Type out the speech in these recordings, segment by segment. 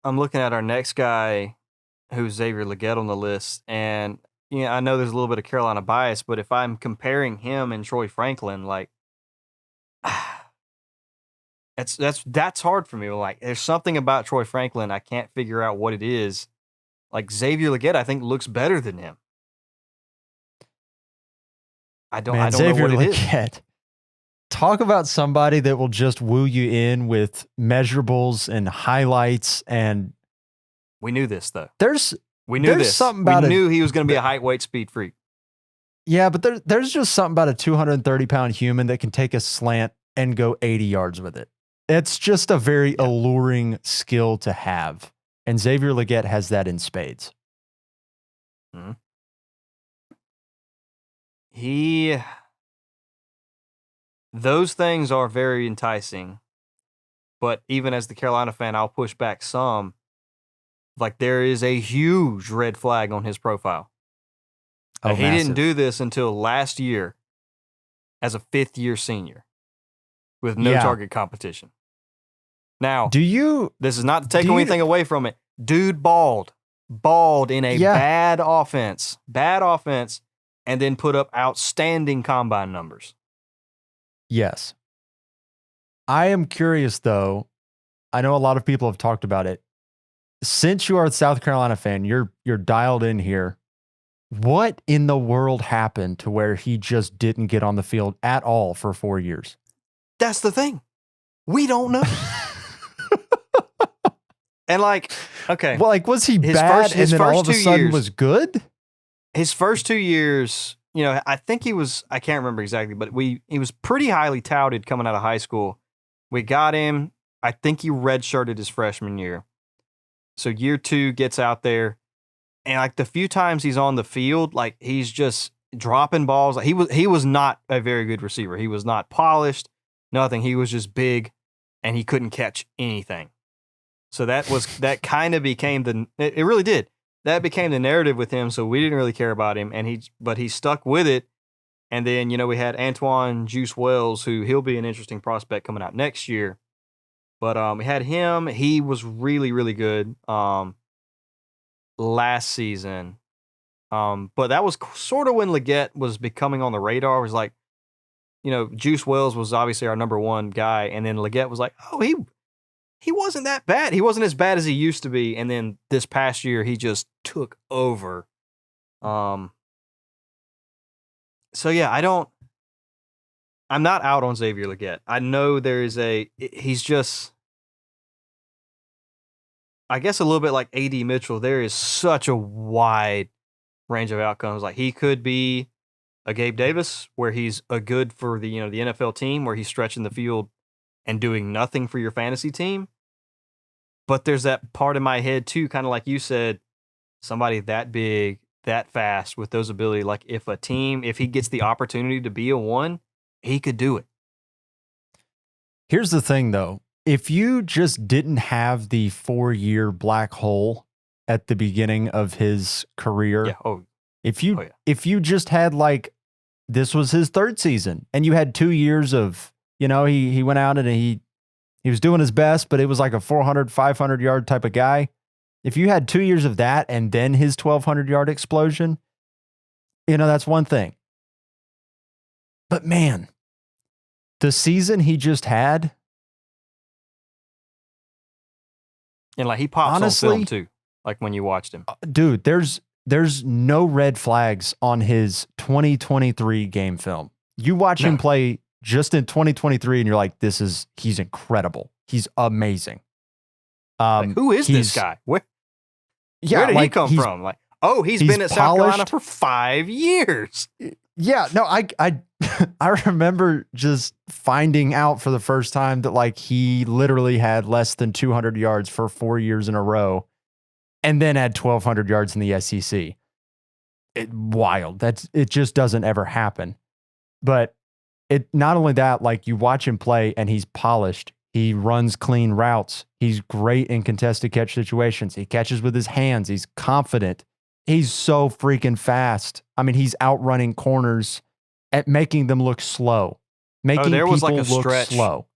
I'm looking at our next guy, who's Xavier Legette on the list, and I know there's a little bit of Carolina bias, but if I'm comparing him and Troy Franklin, like that's hard for me. Like, there's something about Troy Franklin I can't figure out what it is. Like Xavier Legette, I think looks better than him. I don't know Xavier what it is. Legette. Talk about somebody that will just woo you in with measurables and highlights. And we knew this though. We knew something about we knew he was going to be a height, weight, speed freak. Yeah, but there's just something about a 230-pound human that can take a slant and go 80 yards with it. It's just a very alluring skill to have. And Xavier Legette has that in spades. Mm-hmm. Those things are very enticing. But even as the Carolina fan, I'll push back some. Like, there is a huge red flag on his profile. Oh, he didn't do this until last year as a fifth-year senior with no target competition. Now, this is not to take anything away from it. Dude balled in a bad offense, and then put up outstanding combine numbers. Yes. I am curious, though. I know a lot of people have talked about it. Since you are a South Carolina fan, you're dialed in here. What in the world happened to where he just didn't get on the field at all for 4 years? That's the thing. We don't know. And okay. Well, was he bad and then all of a sudden was good? His first 2 years, I think I can't remember exactly, but he was pretty highly touted coming out of high school. We got him. I think he redshirted his freshman year. So year 2 gets out there. And the few times he's on the field, he's just dropping balls. He was not a very good receiver. He was not polished, nothing. He was just big, and he couldn't catch anything. So that kind of became it really did. That became the narrative with him. So we didn't really care about him, but he stuck with it. And then we had Antoine Juice Wells, who he'll be an interesting prospect coming out next year. But we had him. He was really, really good. Last season. But that was sort of when Legette was becoming on the radar. It was like, Juice Wells was obviously our number one guy. And then Legette was like, oh, he wasn't that bad. He wasn't as bad as he used to be. And then this past year, he just took over. So yeah, I'm not out on Xavier Legette. I know he's just, I guess a little bit like A.D. Mitchell. There is such a wide range of outcomes. Like, he could be a Gabe Davis, where he's a good for the the NFL team, where he's stretching the field and doing nothing for your fantasy team. But there's that part in my head too, kind of like you said, somebody that big, that fast, with those ability. Like, if he gets the opportunity to be a 1, he could do it. Here's the thing, though. If you just didn't have the 4-year black hole at the beginning of his career, if you just had this was his 3rd season, and you had 2 years of, he went out and he was doing his best, but it was like a 400, 500 yard type of guy. If you had 2 years of that and then his 1,200 yard explosion, that's one thing. But man, the season he just had. And he pops honestly, on film too, when you watched him. Dude, there's no red flags on his 2023 game film. You watch him play just in 2023 and you're like, he's incredible. He's amazing. Who is this guy? Where did he come from? He's been at South Carolina for 5 years. Yeah, no, I remember just finding out for the first time that he literally had less than 200 yards for 4 years in a row, and then had 1,200 yards in the SEC. Wild. It just doesn't ever happen. But not only that, you watch him play and he's polished. He runs clean routes. He's great in contested catch situations. He catches with his hands. He's confident. He's so freaking fast. I mean, he's outrunning corners at making them look slow. Making there was people a look stretch, slow.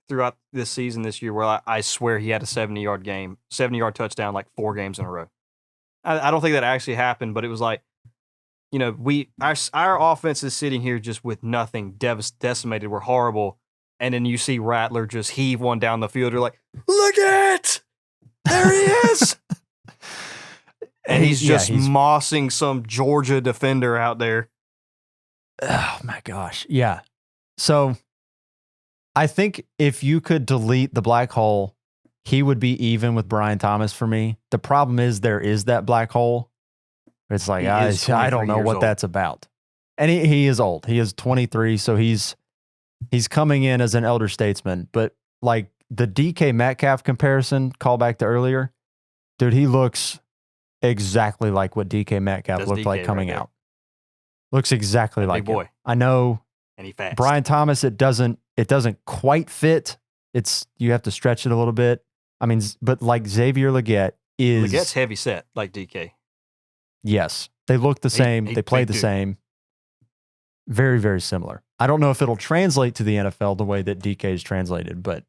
throughout this season this year where I swear he had a 70-yard touchdown like 4 games in a row. I don't think that actually happened, but it was like, our offense is sitting here just with nothing, decimated. We're horrible. And then you see Rattler just heave one down the field. You're like, look at it! There he is! And he's just mossing some Georgia defender out there. Oh, my gosh. Yeah. So I think if you could delete the black hole, he would be even with Brian Thomas for me. The problem is there is that black hole. It's like, I don't know what that's about. And he is old. He is 23, so he's coming in as an elder statesman. But like the DK Metcalf comparison, call back to earlier, dude, he looks exactly like what DK Metcalf looked like coming out. Looks exactly like him. Boy. I know. And he fast. Brian Thomas, it doesn't quite fit. You have to stretch it a little bit. I mean, but like Xavier Legette is... Legette's heavy set, like DK. Yes. They look the same. They play the same. Very, very similar. I don't know if it'll translate to the NFL the way that DK is translated, but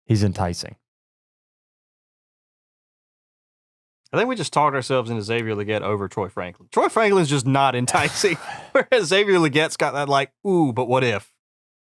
he's enticing. I think we just talked ourselves into Xavier Legette over Troy Franklin. Troy Franklin's just not enticing, whereas Xavier Legette's got that like, ooh, but what if?